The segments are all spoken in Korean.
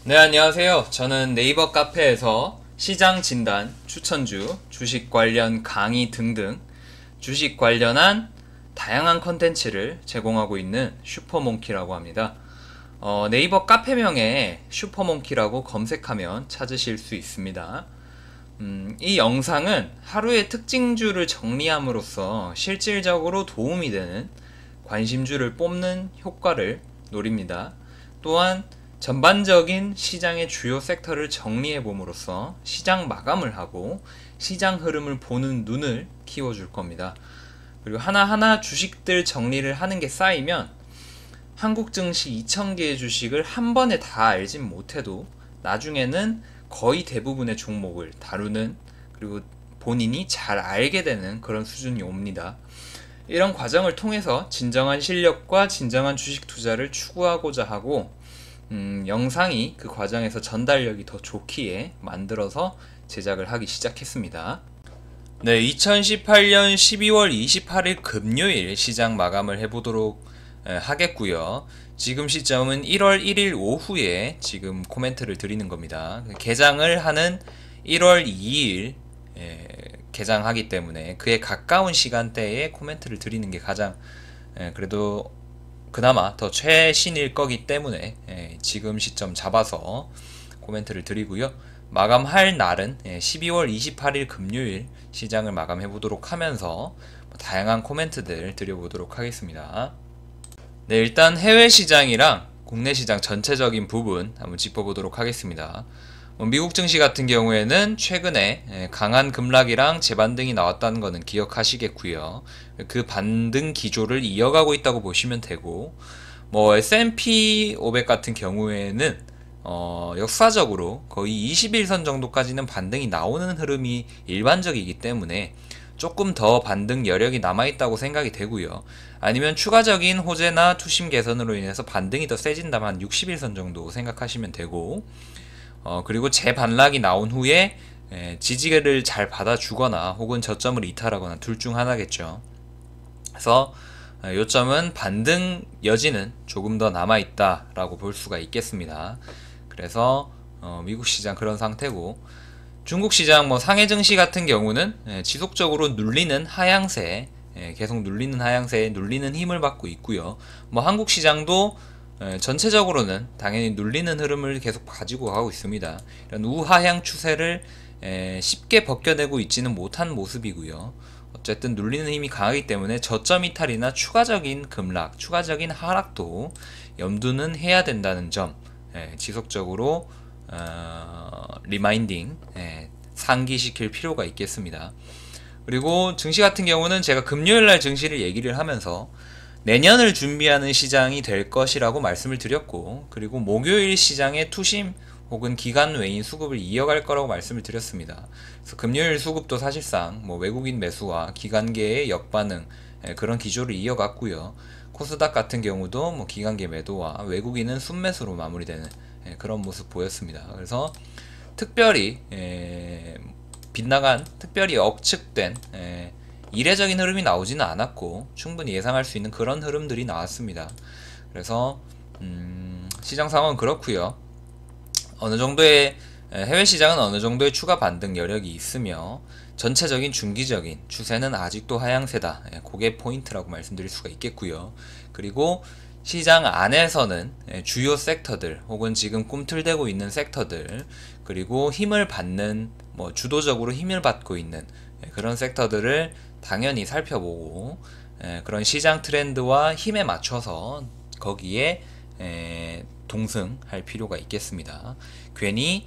네, 안녕하세요. 저는 네이버 카페에서 시장 진단, 추천주, 주식 관련 강의 등등 주식 관련한 다양한 컨텐츠를 제공하고 있는 슈퍼몽키라고 합니다. 네이버 카페명에 슈퍼몽키라고 검색하면 찾으실 수 있습니다. 이 영상은 하루의 특징주를 정리함으로써 실질적으로 도움이 되는 관심주를 뽑는 효과를 노립니다. 또한 전반적인 시장의 주요 섹터를 정리해 봄으로써 시장 마감을 하고 시장 흐름을 보는 눈을 키워줄 겁니다. 그리고 하나하나 주식들 정리를 하는 게 쌓이면 한국 증시 2,000개의 주식을 한 번에 다 알진 못해도 나중에는 거의 대부분의 종목을 다루는, 그리고 본인이 잘 알게 되는 그런 수준이 옵니다. 이런 과정을 통해서 진정한 실력과 진정한 주식 투자를 추구하고자 하고, 영상이 그 과정에서 전달력이 더 좋기에 만들어서 제작을 하기 시작했습니다. 네, 2018년 12월 28일 금요일 시장 마감을 해보도록 하겠고요. 지금 시점은 1월 1일 오후에 지금 코멘트를 드리는 겁니다. 개장을 하는 1월 2일 개장하기 때문에 그에 가까운 시간대에 코멘트를 드리는 게 가장 그래도 그나마 더 최신일 거기 때문에 지금 시점 잡아서 코멘트를 드리고요. 마감할 날은 12월 28일 금요일 시장을 마감해 보도록 하면서 다양한 코멘트들 드려보도록 하겠습니다. 네, 일단 해외 시장이랑 국내 시장 전체적인 부분 한번 짚어보도록 하겠습니다. 미국 증시 같은 경우에는 최근에 강한 급락이랑 재반등이 나왔다는 것은 기억하시겠고요. 그 반등 기조를 이어가고 있다고 보시면 되고, S&P 500 같은 경우에는 역사적으로 거의 21선 정도까지는 반등이 나오는 흐름이 일반적이기 때문에 조금 더 반등 여력이 남아있다고 생각이 되고요. 아니면 추가적인 호재나 투심 개선으로 인해서 반등이 더 세진다면 한 61선 정도 생각하시면 되고, 그리고 재반락이 나온 후에 지지를 잘 받아주거나 혹은 저점을 이탈하거나 둘 중 하나겠죠. 그래서 요점은 반등 여지는 조금 더 남아있다라고 볼 수가 있겠습니다. 그래서 미국 시장 그런 상태고, 중국 시장 상해 증시 같은 경우는 지속적으로 눌리는 하향세, 계속 눌리는 하향세에 눌리는 힘을 받고 있고요. 한국 시장도 전체적으로는 당연히 눌리는 흐름을 계속 가지고 가고 있습니다. 이런 우하향 추세를 쉽게 벗겨내고 있지는 못한 모습이고요. 어쨌든 눌리는 힘이 강하기 때문에 저점 이탈이나 추가적인 급락, 추가적인 하락도 염두는 해야 된다는 점 지속적으로 리마인딩 상기시킬 필요가 있겠습니다. 그리고 증시 같은 경우는 제가 금요일날 증시를 얘기를 하면서 내년을 준비하는 시장이 될 것이라고 말씀을 드렸고, 그리고 목요일 시장의 투심 혹은 기간 외인 수급을 이어갈 거라고 말씀을 드렸습니다. 그래서 금요일 수급도 사실상 외국인 매수와 기관계의 역반응 그런 기조를 이어갔고요. 코스닥 같은 경우도 기관계 매도와 외국인은 순매수로 마무리되는 그런 모습 보였습니다. 그래서 특별히 빗나간, 특별히 억측된 이례적인 흐름이 나오지는 않았고 충분히 예상할 수 있는 그런 흐름들이 나왔습니다. 그래서 시장 상황은 그렇고요. 어느 정도의 해외 시장은 어느 정도의 추가 반등 여력이 있으며 전체적인 중기적인 추세는 아직도 하향세다. 그게 포인트라고 말씀드릴 수가 있겠고요. 그리고 시장 안에서는 주요 섹터들 혹은 지금 꿈틀대고 있는 섹터들, 그리고 힘을 받는 주도적으로 힘을 받고 있는 그런 섹터들을 당연히 살펴보고 그런 시장 트렌드와 힘에 맞춰서 거기에 동승할 필요가 있겠습니다. 괜히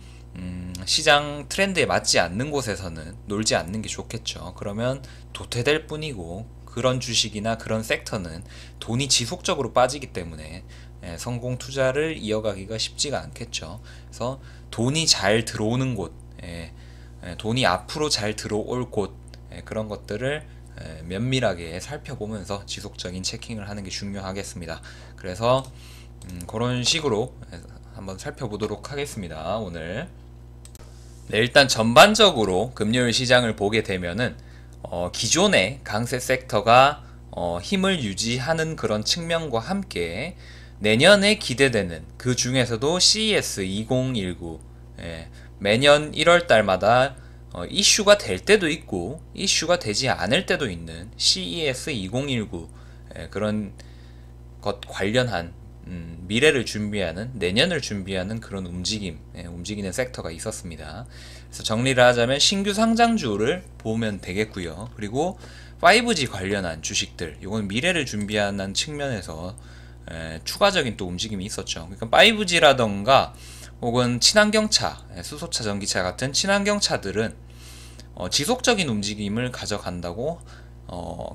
시장 트렌드에 맞지 않는 곳에서는 놀지 않는 게 좋겠죠. 그러면 도태될 뿐이고, 그런 주식이나 그런 섹터는 돈이 지속적으로 빠지기 때문에 성공 투자를 이어가기가 쉽지가 않겠죠. 그래서 돈이 잘 들어오는 곳, 돈이 앞으로 잘 들어올 곳, 그런 것들을 면밀하게 살펴보면서 지속적인 체킹을 하는 게 중요하겠습니다. 그래서 그런 식으로 한번 살펴보도록 하겠습니다. 오늘 일단 전반적으로 금요일 시장을 보게 되면은 기존의 강세 섹터가 힘을 유지하는 그런 측면과 함께 내년에 기대되는 그 중에서도 CES 2019 매년 1월 달마다 이슈가 될 때도 있고 이슈가 되지 않을 때도 있는 CES 2019 그런 것 관련한 미래를 준비하는 내년을 준비하는 그런 움직이는 섹터가 있었습니다. 그래서 정리를 하자면 신규 상장주를 보면 되겠고요. 그리고 5G 관련한 주식들, 이건 미래를 준비하는 측면에서 추가적인 또 움직임이 있었죠. 그러니까 5G라던가 혹은 친환경차, 수소차, 전기차 같은 친환경차들은 지속적인 움직임을 가져간다고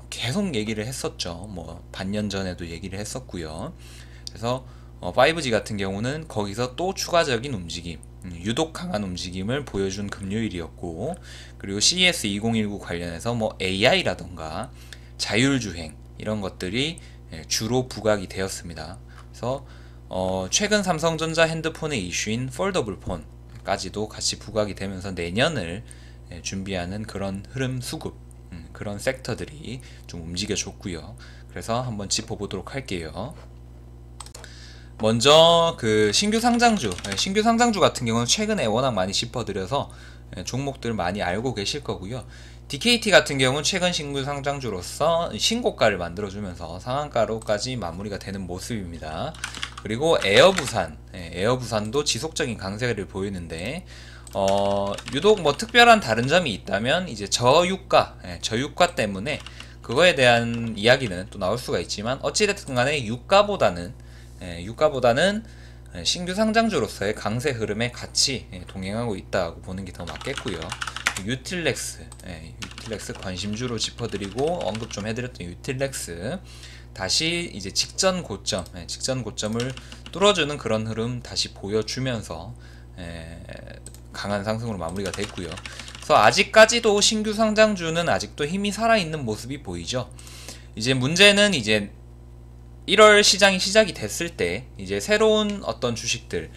계속 얘기를 했었죠. 뭐 반년 전에도 얘기를 했었고요. 그래서 5G 같은 경우는 거기서 또 추가적인 움직임, 유독 강한 움직임을 보여준 금요일이었고, 그리고 CES 2019 관련해서 뭐 AI라던가 자율주행 이런 것들이 주로 부각이 되었습니다. 그래서 최근 삼성전자 핸드폰의 이슈인 폴더블 폰까지도 같이 부각이 되면서 내년을 준비하는 그런 흐름 수급, 그런 섹터들이 좀 움직여줬고요. 그래서 한번 짚어보도록 할게요. 먼저 그 신규 상장주 같은 경우는 최근에 워낙 많이 짚어드려서 종목들 많이 알고 계실 거고요. DKT 같은 경우는 최근 신규 상장주로서 신고가를 만들어주면서 상한가로까지 마무리가 되는 모습입니다. 그리고 에어부산도 지속적인 강세를 보이는데 유독 뭐 특별한 다른 점이 있다면 이제 저유가 때문에 그거에 대한 이야기는 또 나올 수가 있지만 어찌됐든 간에 유가보다는 신규 상장주로서의 강세 흐름에 같이 동행하고 있다고 보는 게 더 맞겠고요. 유틸렉스 관심주로 짚어드리고 언급 좀 해드렸던 유틸렉스 다시 이제 직전 고점을 뚫어주는 그런 흐름 다시 보여주면서 강한 상승으로 마무리가 됐고요. 그래서 아직까지도 신규 상장주는 아직도 힘이 살아있는 모습이 보이죠. 이제 문제는 이제 1월 시장이 시작이 됐을 때 이제 새로운 어떤 주식들에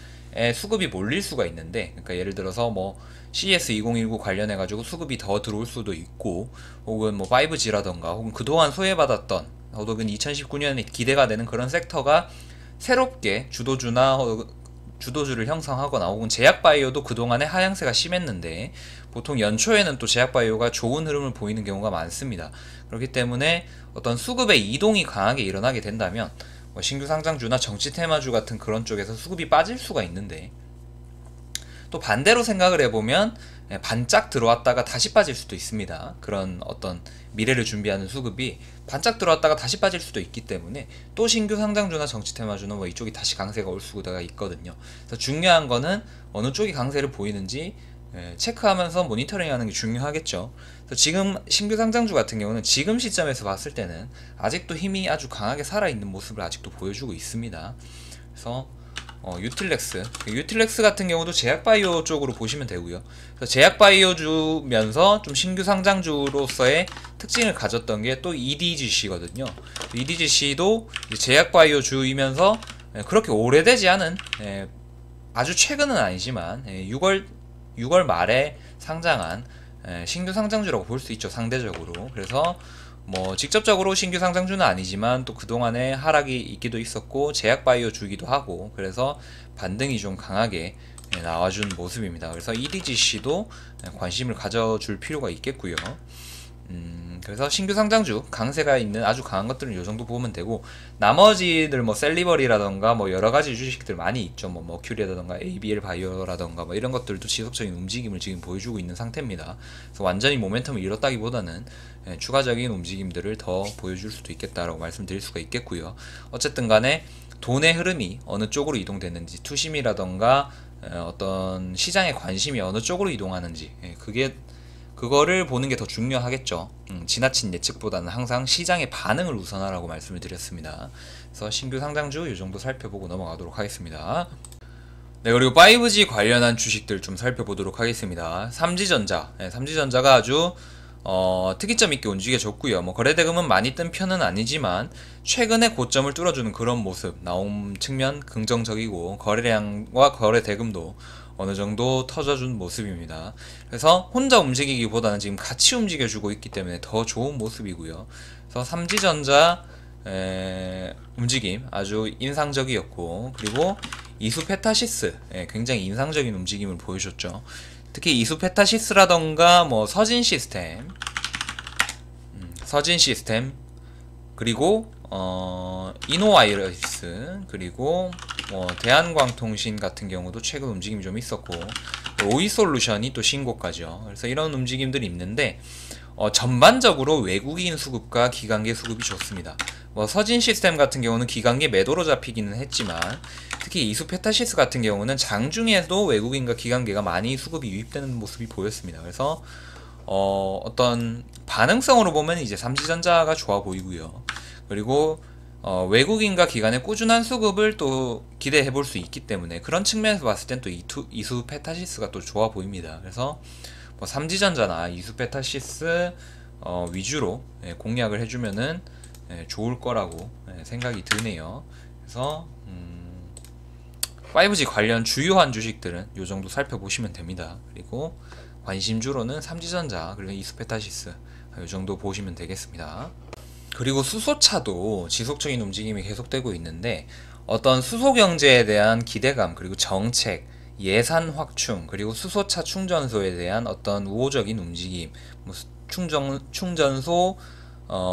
수급이 몰릴 수가 있는데, 그러니까 예를 들어서 뭐 CES 2019 관련해 가지고 수급이 더 들어올 수도 있고, 혹은 뭐 5G라던가 혹은 그동안 소외받았던 혹은 2019년에 기대가 되는 그런 섹터가 새롭게 주도주를 형성하거나 혹은 제약바이오도 그동안에 하향세가 심했는데 보통 연초에는 또 제약바이오가 좋은 흐름을 보이는 경우가 많습니다. 그렇기 때문에 어떤 수급의 이동이 강하게 일어나게 된다면 뭐 신규 상장주나 정치 테마주 같은 그런 쪽에서 수급이 빠질 수가 있는데, 또 반대로 생각을 해보면 반짝 들어왔다가 다시 빠질 수도 있습니다. 그런 어떤 미래를 준비하는 수급이 반짝 들어왔다가 다시 빠질 수도 있기 때문에 또 신규 상장주나 정치 테마주는 뭐 이쪽이 다시 강세가 올 수가 있거든요. 그래서 중요한 거는 어느 쪽이 강세를 보이는지 체크하면서 모니터링하는 게 중요하겠죠. 그래서 지금 신규 상장주 같은 경우는 지금 시점에서 봤을 때는 아직도 힘이 아주 강하게 살아있는 모습을 아직도 보여주고 있습니다. 그래서 유틸렉스 같은 경우도 제약바이오 쪽으로 보시면 되고요. 그래서 제약바이오주면서 좀 신규 상장주로서의 특징을 가졌던 게 또 EDGC거든요. EDGC도 제약바이오주이면서 그렇게 오래되지 않은, 아주 최근은 아니지만 6월 말에 상장한 신규 상장주라고 볼 수 있죠, 상대적으로. 그래서 뭐 직접적으로 신규 상장주는 아니지만 또 그동안에 하락이 있기도 있었고 제약바이오 주기도 하고, 그래서 반등이 좀 강하게 나와준 모습입니다. 그래서 EDGC도 관심을 가져줄 필요가 있겠고요. 그래서 신규 상장주 강세가 있는 아주 강한 것들은 이 정도 보면 되고, 나머지들 뭐 셀리버리라던가 뭐 여러 가지 주식들 많이 있죠. 뭐 머큐리라던가 ABL 바이오라던가 뭐 이런 것들도 지속적인 움직임을 지금 보여주고 있는 상태입니다. 그래서 완전히 모멘텀을 잃었다기보다는 추가적인 움직임들을 더 보여줄 수도 있겠다라고 말씀드릴 수가 있겠고요. 어쨌든 간에 돈의 흐름이 어느 쪽으로 이동되는지, 투심이라던가 어떤 시장의 관심이 어느 쪽으로 이동하는지, 그거를 보는 게 더 중요하겠죠. 지나친 예측보다는 항상 시장의 반응을 우선하라고 말씀을 드렸습니다. 그래서 신규 상장주 이 정도 살펴보고 넘어가도록 하겠습니다. 네, 그리고 5G 관련한 주식들 좀 살펴보도록 하겠습니다. 삼지전자가 아주 특이점 있게 움직여줬고요. 뭐 거래대금은 많이 뜬 편은 아니지만 최근에 고점을 뚫어주는 그런 모습 나온 측면 긍정적이고, 거래량과 거래대금도 어느 정도 터져준 모습입니다. 그래서 혼자 움직이기보다는 지금 같이 움직여주고 있기 때문에 더 좋은 모습이고요. 그래서 삼지전자 움직임 아주 인상적이었고, 그리고 이수페타시스 굉장히 인상적인 움직임을 보여줬죠. 특히 이수페타시스라던가 뭐 서진 시스템, 그리고 이노와이러스, 그리고 뭐 대한광통신 같은 경우도 최근 움직임이 좀 있었고, 오이솔루션이 또 신고가죠. 그래서 이런 움직임들이 있는데, 전반적으로 외국인 수급과 기관계 수급이 좋습니다. 뭐 서진 시스템 같은 경우는 기관계 매도로 잡히기는 했지만, 특히 이수페타시스 같은 경우는 장중에도 외국인과 기관계가 많이 수급이 유입되는 모습이 보였습니다. 그래서 어떤 반응성으로 보면 이제 삼지전자가 좋아 보이고요. 그리고 외국인과 기관의 꾸준한 수급을 또 기대해 볼 수 있기 때문에, 그런 측면에서 봤을 땐 또 이수페타시스가 또 좋아 보입니다. 그래서 뭐 삼지전자나 이수페타시스 위주로 공략을 해주면은 좋을 거라고 생각이 드네요. 그래서 5G 관련 주요한 주식들은 이 정도 살펴보시면 됩니다. 그리고 관심주로는 삼지전자, 그리고 이수페타시스 이 정도 보시면 되겠습니다. 그리고 수소차도 지속적인 움직임이 계속되고 있는데, 어떤 수소경제에 대한 기대감, 그리고 정책, 예산 확충, 그리고 수소차 충전소에 대한 어떤 우호적인 움직임, 뭐 충전소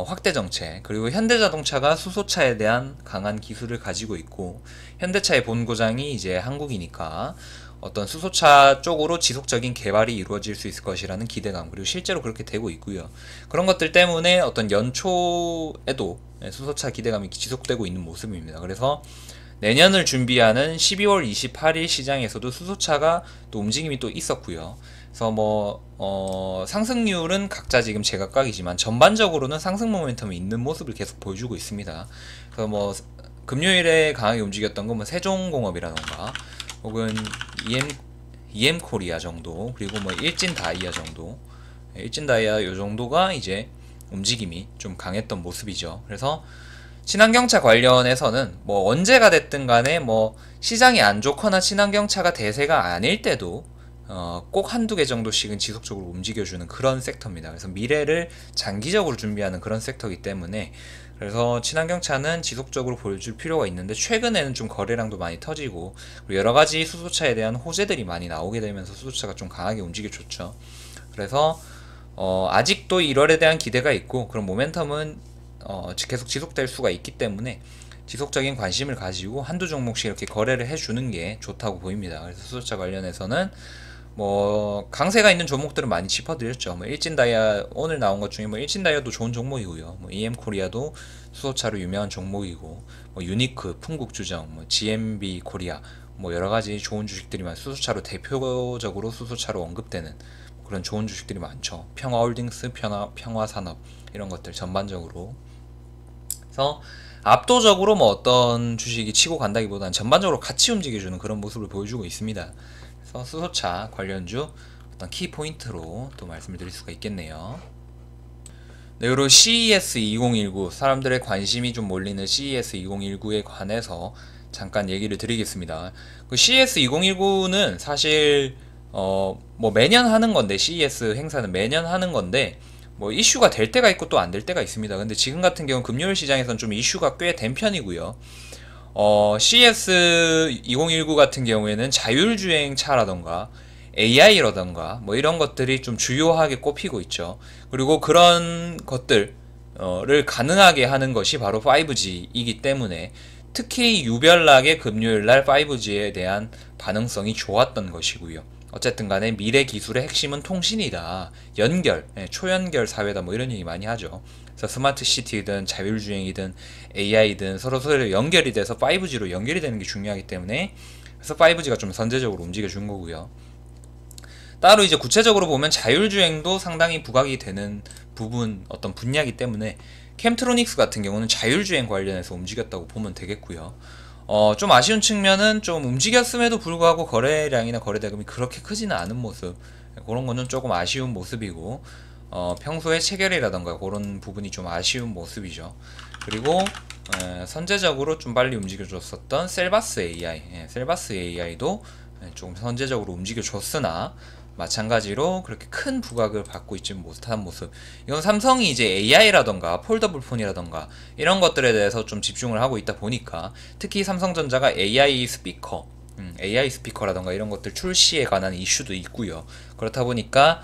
확대 정책, 그리고 현대자동차가 수소차에 대한 강한 기술을 가지고 있고, 현대차의 본고장이 이제 한국이니까 어떤 수소차 쪽으로 지속적인 개발이 이루어질 수 있을 것이라는 기대감, 그리고 실제로 그렇게 되고 있고요. 그런 것들 때문에 어떤 연초에도 수소차 기대감이 지속되고 있는 모습입니다. 그래서 내년을 준비하는 12월 28일 시장에서도 수소차가 또 움직임이 또 있었고요. 그래서 뭐 상승률은 각자 지금 제각각이지만 전반적으로는 상승 모멘텀이 있는 모습을 계속 보여주고 있습니다. 그래서 뭐 금요일에 강하게 움직였던 건 뭐 세종공업이라던가 혹은 EM코리아 정도, 그리고 뭐 일진다이아 정도, 일진다이아 요 정도가 이제 움직임이 좀 강했던 모습이죠. 그래서 친환경차 관련해서는 뭐 언제가 됐든 간에 뭐 시장이 안 좋거나 친환경차가 대세가 아닐 때도 꼭 한두 개 정도씩은 지속적으로 움직여주는 그런 섹터입니다. 그래서 미래를 장기적으로 준비하는 그런 섹터이기 때문에, 그래서 친환경차는 지속적으로 보여줄 필요가 있는데, 최근에는 좀 거래량도 많이 터지고, 그리고 여러가지 수소차에 대한 호재들이 많이 나오게 되면서 수소차가 좀 강하게 움직여줬죠. 그래서 아직도 1월에 대한 기대가 있고, 그런 모멘텀은 계속 지속될 수가 있기 때문에 지속적인 관심을 가지고 한두 종목씩 이렇게 거래를 해주는 게 좋다고 보입니다. 그래서 수소차 관련해서는 뭐 강세가 있는 종목들은 많이 짚어드렸죠. 뭐 일진다이아 오늘 나온 것 중에 뭐 일진다이아도 좋은 종목이고요. 뭐 EM코리아도 수소차로 유명한 종목이고, 뭐 유니크, 풍국주정, 뭐 GMB 코리아, 뭐 여러 가지 좋은 주식들이 많아요. 수소차로 대표적으로 수소차로 언급되는 그런 좋은 주식들이 많죠. 평화홀딩스, 평화산업 이런 것들 전반적으로. 그래서 압도적으로 뭐 어떤 주식이 치고 간다기보다는 전반적으로 같이 움직여주는 그런 모습을 보여주고 있습니다. 그래서 수소차 관련주 어떤 키포인트로 또 말씀을 드릴 수가 있겠네요. 네, 그리고 CES 2019, 사람들의 관심이 좀 몰리는 CES 2019에 관해서 잠깐 얘기를 드리겠습니다. 그 CES 2019는 사실 뭐 매년 하는 건데, CES 행사는 매년 하는 건데 뭐 이슈가 될 때가 있고 또 안 될 때가 있습니다. 근데 지금 같은 경우는 금요일 시장에서는 좀 이슈가 꽤 된 편이고요. CES 2019 같은 경우에는 자율주행차라던가 AI라던가 뭐 이런 것들이 좀 주요하게 꼽히고 있죠. 그리고 그런 것들을 가능하게 하는 것이 바로 5G이기 때문에, 특히 유별나게 금요일날 5G에 대한 반응성이 좋았던 것이고요. 어쨌든 간에 미래 기술의 핵심은 통신이다, 연결, 초연결 사회다, 뭐 이런 얘기 많이 하죠. 그래서 스마트 시티든 자율주행이든 AI든 서로 연결이 돼서 5G로 연결이 되는 게 중요하기 때문에, 그래서 5G가 좀 선제적으로 움직여 준 거고요. 따로 이제 구체적으로 보면 자율주행도 상당히 부각이 되는 부분, 어떤 분야이기 때문에 캠트로닉스 같은 경우는 자율주행 관련해서 움직였다고 보면 되겠고요. 좀 아쉬운 측면은 좀 움직였음에도 불구하고 거래량이나 거래대금이 그렇게 크지는 않은 모습, 그런 거는 조금 아쉬운 모습이고, 평소에 체결이라던가 그런 부분이 좀 아쉬운 모습이죠. 그리고 선제적으로 좀 빨리 움직여줬었던 셀바스 AI, 셀바스 AI도 조금 선제적으로 움직여줬으나 마찬가지로 그렇게 큰 부각을 받고 있지 못한 모습. 이건 삼성이 이제 AI라던가 폴더블 폰이라던가 이런 것들에 대해서 좀 집중을 하고 있다 보니까, 특히 삼성전자가 AI 스피커, AI 스피커라던가 이런 것들 출시에 관한 이슈도 있고요. 그렇다 보니까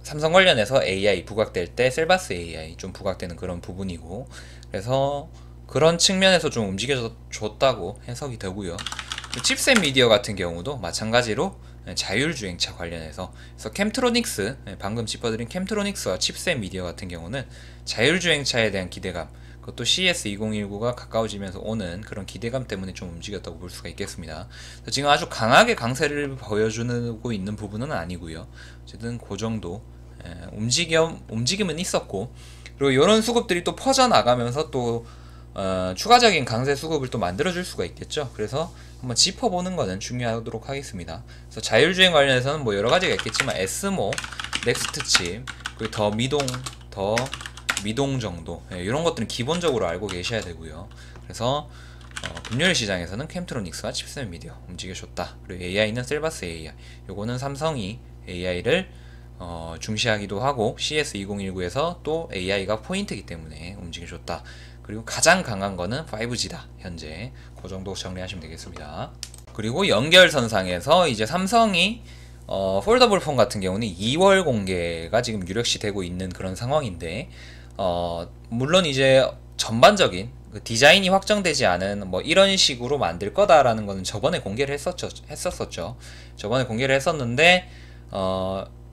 삼성 관련해서 AI 부각될 때 셀바스 AI 좀 부각되는 그런 부분이고, 그래서 그런 측면에서 좀 움직여줬다고 해석이 되고요. 칩셋 미디어 같은 경우도 마찬가지로 자율주행차 관련해서, 그래서 캠트로닉스, 방금 짚어드린 캠트로닉스와 칩셋 미디어 같은 경우는 자율주행차에 대한 기대감, 그것도 CES 2019가 가까워지면서 오는 그런 기대감 때문에 좀 움직였다고 볼 수가 있겠습니다. 지금 아주 강하게 강세를 보여주고 있는 부분은 아니고요. 어쨌든 그 정도 움직임은 있었고, 그리고 이런 수급들이 또 퍼져나가면서 또 추가적인 강세 수급을 또 만들어줄 수가 있겠죠. 그래서 한번 짚어보는 거는 중요하도록 하겠습니다. 그래서 자율주행 관련해서는 뭐 여러 가지가 있겠지만 에스모, 넥스트 칩, 그리고 더 미동 정도, 이런 것들은 기본적으로 알고 계셔야 되고요. 그래서 금요일 시장에서는 캠트로닉스와 칩셋 미디어 움직여줬다. 그리고 AI는 셀바스 AI. 요거는 삼성이 AI를 중시하기도 하고 CES 2019에서 또 AI가 포인트이기 때문에 움직여줬다. 그리고 가장 강한 거는 5G다. 현재 그 정도 정리하시면 되겠습니다. 그리고 연결선상에서 이제 삼성이 폴더블 폰 같은 경우는 2월 공개가 지금 유력시 되고 있는 그런 상황인데, 물론 이제 전반적인 디자인이 확정되지 않은 뭐 이런 식으로 만들 거다라는 거는 저번에 공개를 했었었죠. 저번에 공개를 했었는데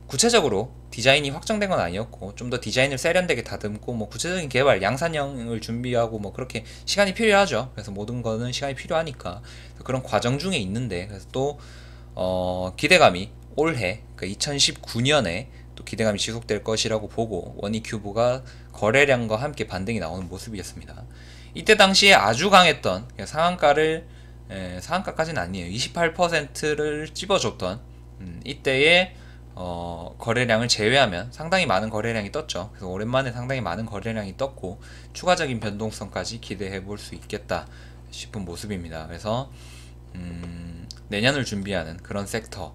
구체적으로 디자인이 확정된 건 아니었고, 좀 더 디자인을 세련되게 다듬고 뭐 구체적인 개발 양산형을 준비하고 뭐 그렇게 시간이 필요하죠. 그래서 모든 거는 시간이 필요하니까 그런 과정 중에 있는데, 그래서 또 기대감이 올해, 그러니까 2019년에 또 기대감이 지속될 것이라고 보고 원익큐브가 거래량과 함께 반등이 나오는 모습이었습니다. 이때 당시에 아주 강했던 상한가까지는 아니에요. 28%를 찝어줬던 이때의 거래량을 제외하면 상당히 많은 거래량이 떴죠. 그래서 오랜만에 상당히 많은 거래량이 떴고 추가적인 변동성까지 기대해 볼 수 있겠다 싶은 모습입니다. 그래서 내년을 준비하는 그런 섹터,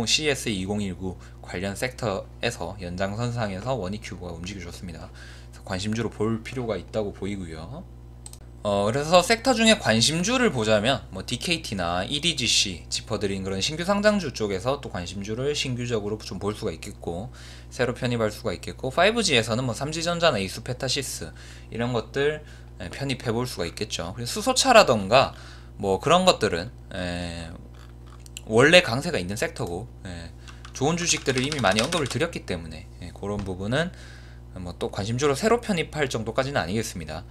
CES 2019 관련 섹터에서 연장선상에서 원익큐브가 움직여줬습니다. 그래서 관심주로 볼 필요가 있다고 보이고요. 그래서 섹터 중에 관심주를 보자면 뭐 DKT나 EDGC 짚어드린 그런 신규 상장주 쪽에서 또 관심주를 신규적으로 좀 볼 수가 있겠고, 새로 편입할 수가 있겠고, 5G에서는 뭐 삼지전자나 이수페타시스 이런 것들 편입해 볼 수가 있겠죠. 그래서 수소차라던가 뭐 그런 것들은 원래 강세가 있는 섹터고, 좋은 주식들을 이미 많이 언급을 드렸기 때문에 그런 부분은 뭐 또 관심주로 새로 편입할 정도까지는 아니겠습니다.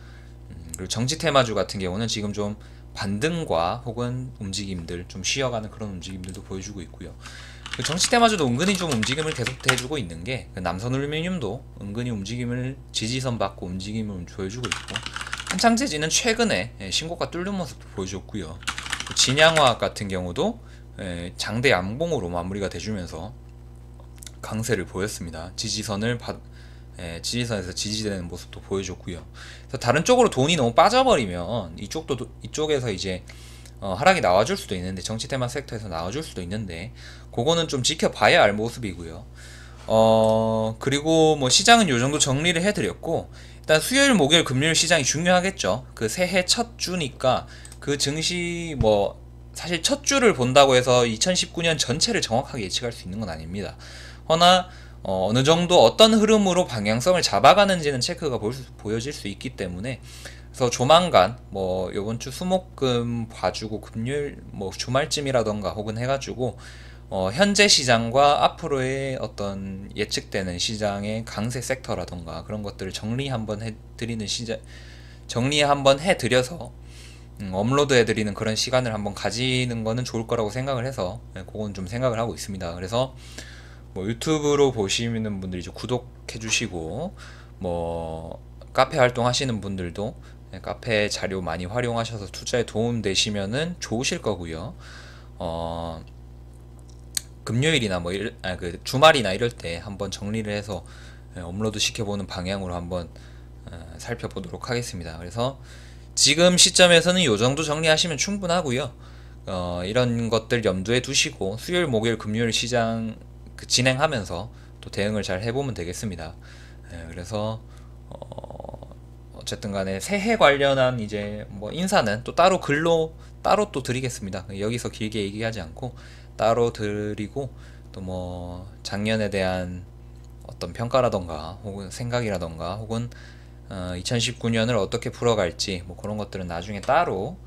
그리고 정치 테마주 같은 경우는 지금 좀 반등과 혹은 움직임들, 좀 쉬어가는 그런 움직임들도 보여주고 있고요. 그 정치 테마주도 은근히 좀 움직임을 계속 해주고 있는 게, 남선알루미늄도 은근히 움직임을 지지선 받고 움직임을 보여주고 있고, 한창재지는 최근에 신고가 뚫는 모습도 보여줬고요. 진양화학 같은 경우도 장대 양봉으로 마무리가 돼주면서 강세를 보였습니다. 지지선에서 지지되는 모습도 보여줬고요. 그래서 다른 쪽으로 돈이 너무 빠져버리면 이쪽에서 이제 하락이 나와줄 수도 있는데, 정치 테마 섹터에서 나와줄 수도 있는데, 그거는 좀 지켜봐야 알 모습이고요. 그리고 뭐 시장은 요 정도 정리를 해드렸고, 일단 수요일, 목요일, 금요일 시장이 중요하겠죠. 그 새해 첫 주니까 그 증시 뭐 사실 첫 주를 본다고 해서 2019년 전체를 정확하게 예측할 수 있는 건 아닙니다. 허나 어느 정도 어떤 흐름으로 방향성을 잡아가는지는 체크가 보여질 수 있기 때문에, 그래서 조만간 뭐 요번 주 수목금 봐주고 금요일 뭐 주말쯤이라던가 혹은 해가지고 현재 시장과 앞으로의 어떤 예측되는 시장의 강세 섹터라던가 그런 것들을 정리 한번 해드려서 업로드 해드리는 그런 시간을 한번 가지는 거는 좋을 거라고 생각을 해서 그건 좀 생각을 하고 있습니다. 그래서 뭐 유튜브로 보시는 분들 이제 구독해 주시고, 뭐 카페 활동하시는 분들도 카페 자료 많이 활용하셔서 투자에 도움 되시면은 좋으실 거고요. 금요일이나 뭐 주말이나 이럴 때 한번 정리를 해서 업로드 시켜보는 방향으로 한번 살펴보도록 하겠습니다. 그래서 지금 시점에서는 요 정도 정리하시면 충분하고요. 이런 것들 염두에 두시고 수요일, 목요일, 금요일 시장 진행하면서 또 대응을 잘 해보면 되겠습니다. 그래서 어쨌든 간에 새해 관련한 이제 뭐 인사는 또 따로 글로 따로 또 드리겠습니다. 여기서 길게 얘기하지 않고 따로 드리고, 또 뭐 작년에 대한 어떤 평가라던가 혹은 생각이라던가 혹은 2019년을 어떻게 풀어갈지 뭐 그런 것들은 나중에 따로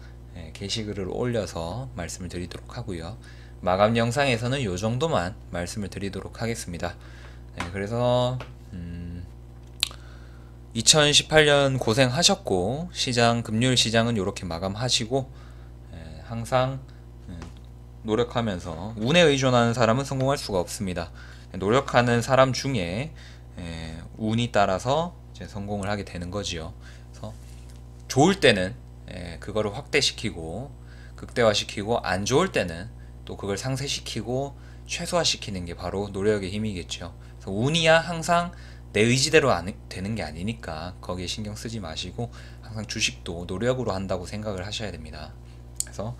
게시글을 올려서 말씀을 드리도록 하고요. 마감 영상에서는 요 정도만 말씀을 드리도록 하겠습니다. 그래서 2018년 고생하셨고, 금요일 시장은 이렇게 마감하시고, 항상 노력하면서, 운에 의존하는 사람은 성공할 수가 없습니다. 노력하는 사람 중에 운이 따라서 이제 성공을 하게 되는 거지요. 그래서 좋을 때는 그거를 확대시키고 극대화시키고, 안 좋을 때는 또 그걸 상쇄시키고 최소화시키는 게 바로 노력의 힘이겠죠. 그래서 운이야 항상 내 의지대로 되는 게 아니니까 거기에 신경 쓰지 마시고, 항상 주식도 노력으로 한다고 생각을 하셔야 됩니다. 그래서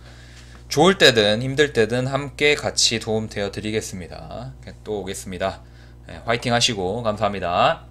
좋을 때든 힘들 때든 함께 같이 도움 되어 드리겠습니다. 또 오겠습니다. 화이팅 하시고 감사합니다.